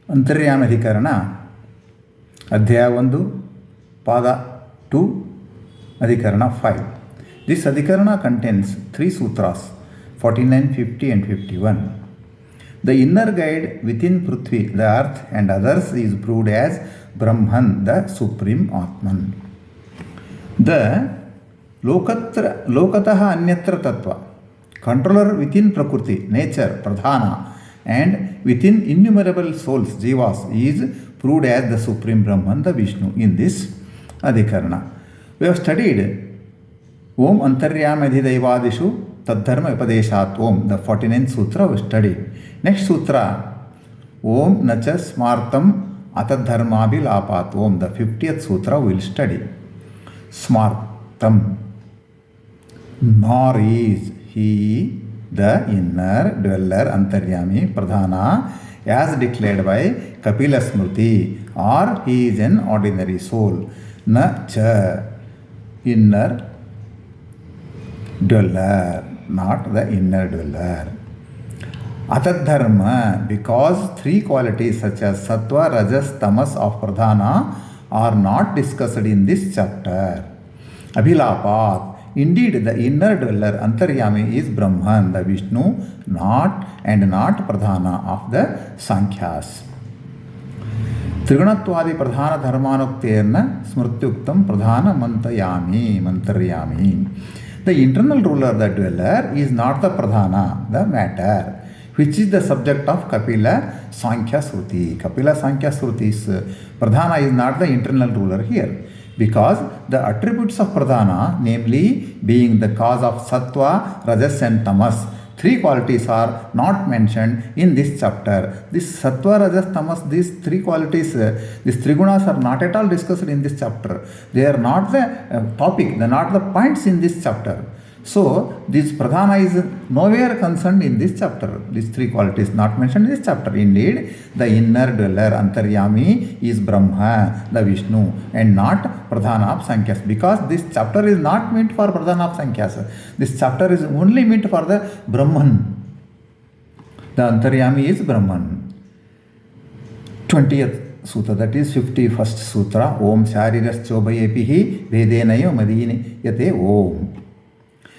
Antarmayadhikarana, ADHYAYA-1, PADA-2, Adhikarana 5. This Adhikarana contains 3 sutras, 49, 50 and 51. The inner guide within Prithvi, the earth and others is proved as Brahman, the supreme Atman. The Lokataha Anyatra Tattva, controller within Prakriti, nature, Pradhana, and within innumerable souls, Jivas, is proved as the supreme Brahman, the Vishnu, in this Adhikarana. We have studied Om Antarmayadhikarana Tadharma Upadeshat Om, the 49th Sutra we studied. Next Sutra, Om Nacha Smartam Atadharmabhilapat Om, the 50th Sutra we will study. Smartam, nor is he the inner dweller Antaryami Pradhana as declared by Kapila Smriti, or he is an ordinary soul. Na cha, inner dweller, not the inner dweller. Atadharma, because 3 qualities such as Sattva, Rajas, Tamas of Pradhana are not discussed in this chapter. Abhilapat, indeed the inner dweller Antaryami is Brahman, the Vishnu, not Pradhana of the Sankhyas. Trigunatwadi Pradhana Dharmanukterna Smrityuktam Pradhana Mantaryami. The internal ruler, the dweller, is not the Pradhana, the matter, which is the subject of Kapila Sankhya Sruti. Kapila Sankhya Sruti's Pradhana is not the internal ruler here, because the attributes of Pradhana, namely being the cause of Sattva, Rajas and Tamas, 3 qualities are not mentioned in this chapter. This Sattva, Rajas, Tamas, these 3 qualities, these 3 gunas are not at all discussed in this chapter. They are not the topic, they are not the points in this chapter. So, this Pradhana is nowhere concerned in this chapter. These 3 qualities not mentioned in this chapter. Indeed, the inner dweller Antaryami is Brahma, the Vishnu, and not Pradhana of Sankhya's. Because this chapter is not meant for Pradhana of Sankhya's. This chapter is only meant for the Brahman. The Antaryami is Brahman. 20th Sutra, that is 51st Sutra. Om Shariras Chobayepihi Vedenayo Madini Yate Om.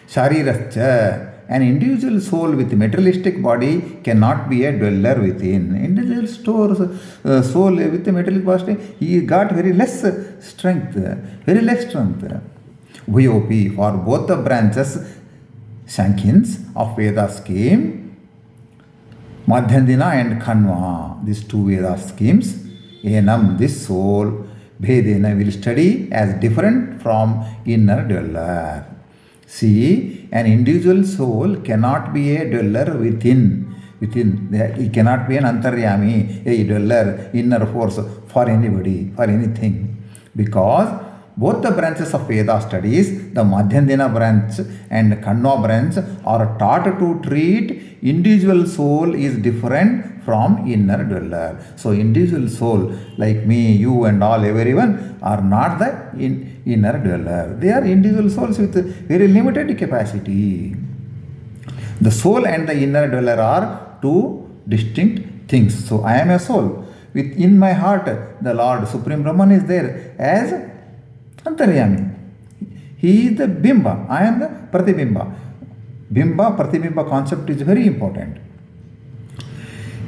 Sharirascha, an individual soul with materialistic body cannot be a dweller within. Individual soul with a materialistic body, he got very less strength. Bhuyopi, for both the branches, Shankyins of Veda scheme, Madhyandina and Khanva, these 2 Veda schemes, Enam, this soul, Bhedena will study as different from inner dweller. See, an individual soul cannot be a dweller within. He cannot be an Antaryami, a dweller, inner force for anybody, for anything. Because both the branches of Veda studies, the Madhyandina branch and Khanva branch, are taught to treat individual soul is different from inner dweller. So, individual soul like me, you and all, everyone are not the inner dweller. They are individual souls with very limited capacity. The soul and the inner dweller are 2 distinct things. So, I am a soul. Within my heart, the Lord Supreme Brahman is there as Antaryami. He is the Bimba. I am the Pratibimba. Bimba, Pratibimba concept is very important.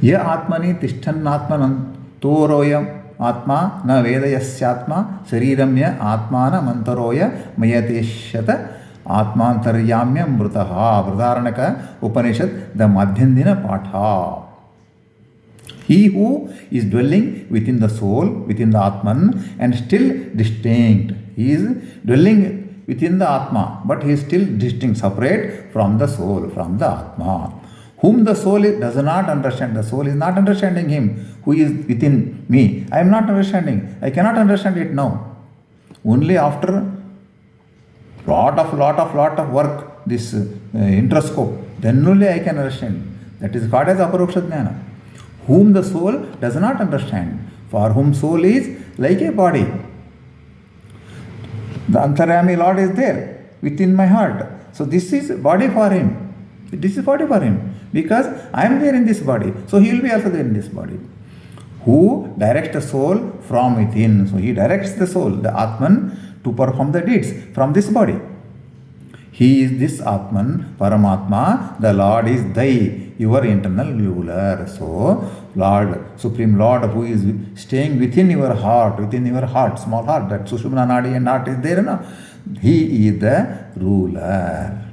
Ya Atmani Tishtannatmanantoroyam Atma na Vedayasyatma Shariramya Atmana Mantaroya Mayateshata Atmantaryamya Mrutaha Vrdaranaka Upanishad, the Madhyandina Patha. He who is dwelling within the soul, within the Atman, and still distinct. He is dwelling within the Atma, but he is still distinct, separate from the soul, from the Atma. Whom the soul does not understand. The soul is not understanding him who is within me. I am not understanding. I cannot understand it now. Only after lot of work, this introscope, then only I can understand. That is called as Aparoksha Jnana. Whom the soul does not understand. For whom soul is like a body. The Antaryami Lord is there within my heart. So this is body for him. This is body for him. Because I am there in this body. So he will be also there in this body. who directs the soul from within. So he directs the soul, the Atman, to perform the deeds from this body. He is this Atman, Paramatma, the Lord is Thy, your internal ruler. So, Lord, Supreme Lord, who is staying within your heart, small heart, that Sushumna Nadi and heart is there, no? He is the ruler,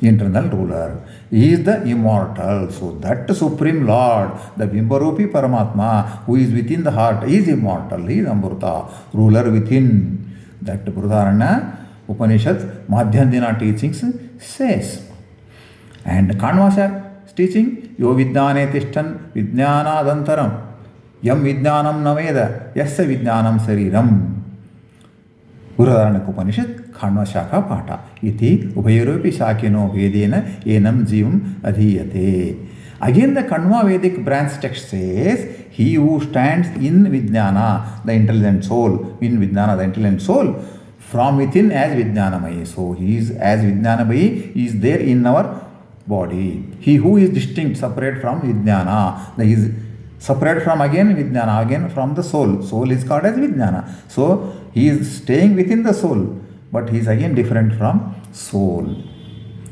internal ruler. He is the immortal. So that Supreme Lord, the Bimbarupi Paramatma, who is within the heart, is immortal. He is Amruta, ruler within. That Brudarana Upanishad, Madhyandina teachings says. And Kanvasha teaching, Yo Vidjnane Tishtan Vijnanadantaram Yam Vijnanam Naveda Yasya Vijnanam Sariram. Udaharanaka Upanishad, Khanva Shaka Pata. Iti Ubhayaropi Shakino Vedena Enam Jivam Adhiyate. Again, the Kanva Vedic branch text says, he who stands in Vijnana, the intelligent soul, in Vijnana, the intelligent soul, from within as Vijnanamayi. So he is as Vijnanamayi, is there in our body. He who is distinct, separate from Vijnana, he is separate from again Vijnana, again from the soul. Soul is called as Vijnana. So he is staying within the soul, but he is again different from soul.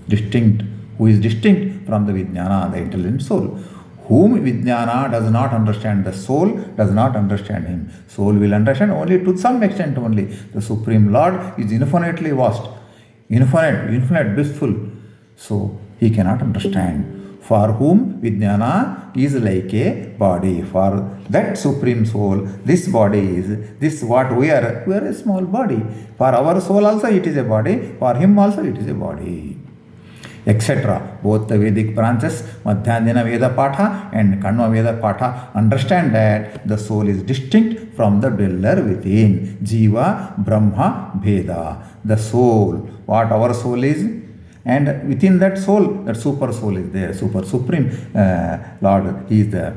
Distinct, who is distinct from the Vijnana, the intelligent soul. Whom Vijnana does not understand, the soul does not understand him. Soul will understand only to some extent only. The Supreme Lord is infinitely vast, infinite, blissful. So he cannot understand. For whom Vijnana is like a body. For that Supreme Soul, this body is, this what we are a small body. For our soul also it is a body, for him also it is a body. Etc. Both the Vedic branches, Madhyandina Veda Patha and Kanva Veda Patha, understand that the soul is distinct from the dweller within. Jiva, Brahma, Bheda. The soul, what our soul is, and within that soul, that super soul is there, supreme Lord, he is the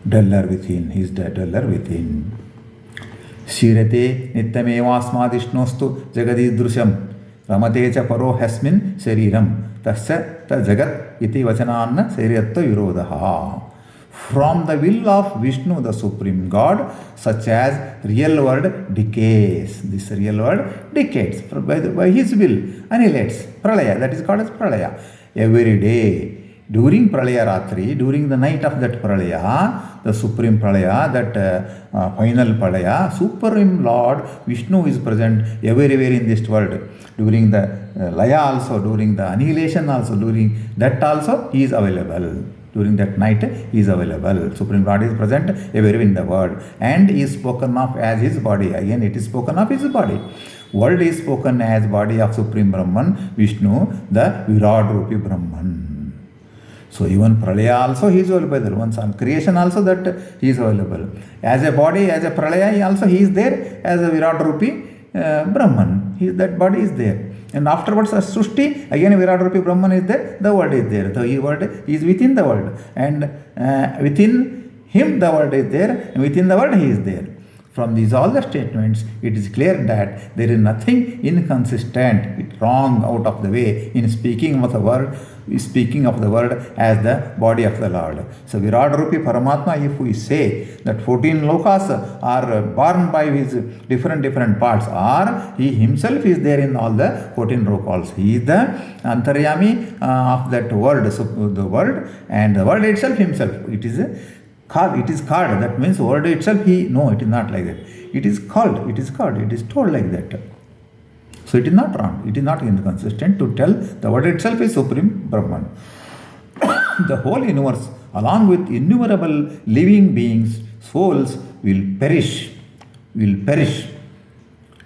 dweller within, he is the dweller within. Shirate nityamevasmadishnostu jagadidrusham ramate cha paro hasmin shariram tasya ta jagat iti vachananna shariratva virodaha. From the will of Vishnu, the Supreme God, such as real world decays. This real world decays by his will, annihilates. Pralaya, that is called as Pralaya. Every day, during Pralaya Ratri, during the night of that Pralaya, the Supreme Pralaya, that final Pralaya, Supreme Lord Vishnu is present everywhere in this world. During the Laya also, during the annihilation also, during that also, he is available. During that night, he is available. Supreme Lord is present everywhere in the world and is spoken of as his body. Again, it is spoken of his body. World is spoken as body of Supreme Brahman, Vishnu, the Virat Rupi Brahman. So even Pralaya also he is available. Once on creation also that he is available. As a body, as a Pralaya, he is there as a Virat Rupi Brahman. That body is there. And afterwards, as Srushti, again Virat Rupi Brahman is there, the world is there. The world is within the world. And within him the world is there, and within the world he is there. From these all the statements, it is clear that there is nothing inconsistent, wrong, out of the way in speaking of the word as the body of the Lord. So Virat Rupi Paramatma, if we say that 14 lokas are born by his different parts, or he himself is there in all the 14 lokas. He is the Antaryami of that world, so the world, and the world itself himself. It is called, that means word itself, no, it is not like that. It is told like that. So it is not wrong, it is not inconsistent to tell the word itself is Supreme Brahman. The whole universe, along with innumerable living beings, souls, will perish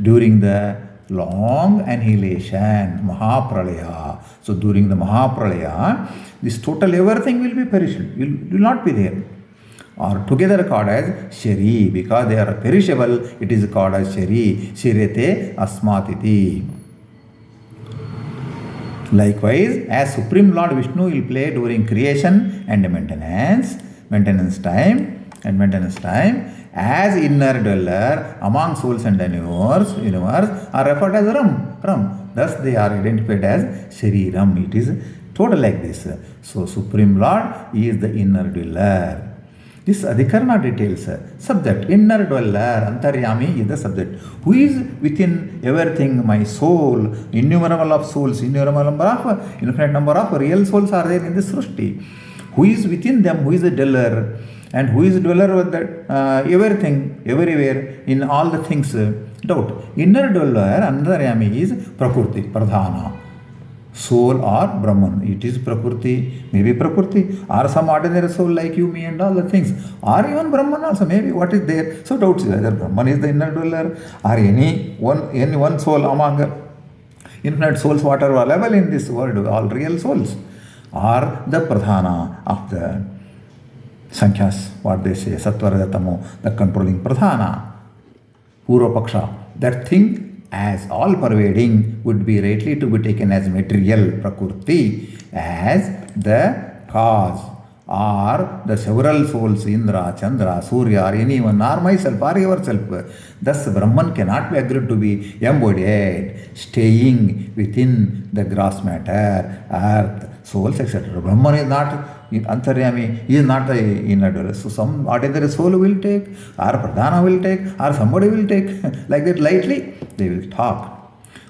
during the long annihilation, Mahapralaya. So during the Mahapralaya, this total everything will be perished, will not be there. Or together called as Shari, because they are perishable, it is called as Shari, Shirete Asmatiti. Likewise, as Supreme Lord Vishnu will play during creation and maintenance time, as inner dweller among souls and universe are referred as Ram. Thus they are identified as Shariram. It is total like this. So Supreme Lord is the inner dweller. This Adhikarana details subject, inner dweller, Antaryami is the subject. Who is within everything? My soul, innumerable of souls, infinite number of real souls are there in this Srishti. Who is within them? Who is the dweller? And who is the dweller with that? Everything, everywhere, in all the things. Doubt. Inner dweller, Antaryami is Prakriti, Pradhana. Soul or Brahman. It is Prakriti, maybe Prakriti, or some ordinary soul like you, me, and all the things. Or even Brahman also, maybe what is there. So doubts whether Brahman is the inner dweller or any one soul among infinite souls, whatever available in this world, all real souls, are the Pradhana of the Sankhyas, what they say, Sattva, Raja, Tamo, the controlling Pradhana. Purva Paksha, that thing as all pervading would be rightly to be taken as material Prakriti, as the cause, or the several souls, Indra, Chandra, Surya, or anyone, or myself, or yourself. Thus, Brahman cannot be agreed to be embodied, staying within the gross matter, earth, souls, etc. Brahman is not Antaryami, he is not the inner dweller. So some ordinary soul will take, or Pradhana will take, or somebody will take, like that lightly, they will talk.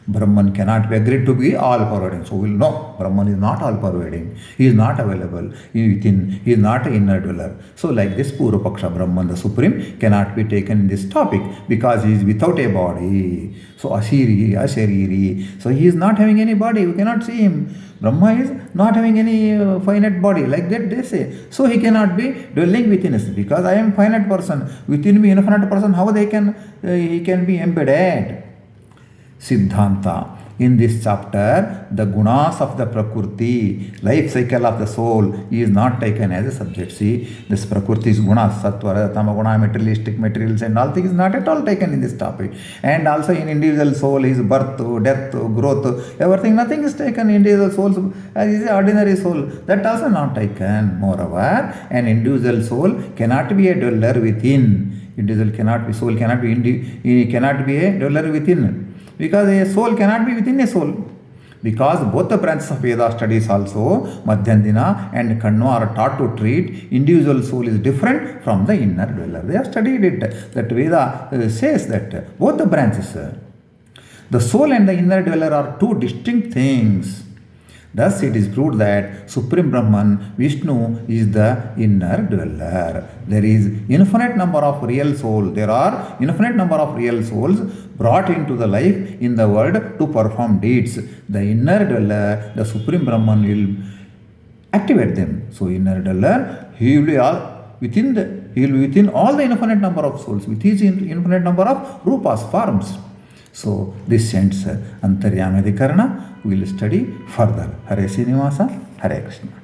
Brahman cannot be agreed to be all pervading. So we'll know Brahman is not all pervading. He is not available within. He is not an inner dweller. So like this Purva Paksha, Brahman, the Supreme, cannot be taken in this topic because he is without a body. So Ashariri. So he is not having any body. We cannot see him. Brahma is not having any finite body, like that they say. So he cannot be dwelling within us, because I am finite person. Within me, infinite person, how he can be embedded? Siddhanta. In this chapter, the gunas of the Prakriti, life cycle of the soul, is not taken as a subject. See, this Prakriti's gunas, Sattva, Tamaguna, materialistic materials and all things is not at all taken in this topic. And also in individual soul, his birth, death, growth, everything, nothing is taken. Individual souls, as is ordinary soul, that also not taken. Moreover, an individual soul cannot be a dweller within. Individual cannot be, soul cannot be a dweller within. Because a soul cannot be within a soul. Because both the branches of Veda studies also, Madhyandina and Kanva, are taught to treat individual soul is different from the inner dweller. They have studied it. That Veda says that both the branches, the soul and the inner dweller, are two distinct things. Thus it is proved that Supreme Brahman, Vishnu, is the inner dweller. There is infinite number of real souls. There are infinite number of real souls brought into the life in the world to perform deeds. The inner dweller, the Supreme Brahman, will activate them. So inner dweller, he will be within all the infinite number of souls, with his infinite number of rupas, forms. So this ends Antarmayadhikarana. We will study further. Hare Srinivasa, Hare Krishna.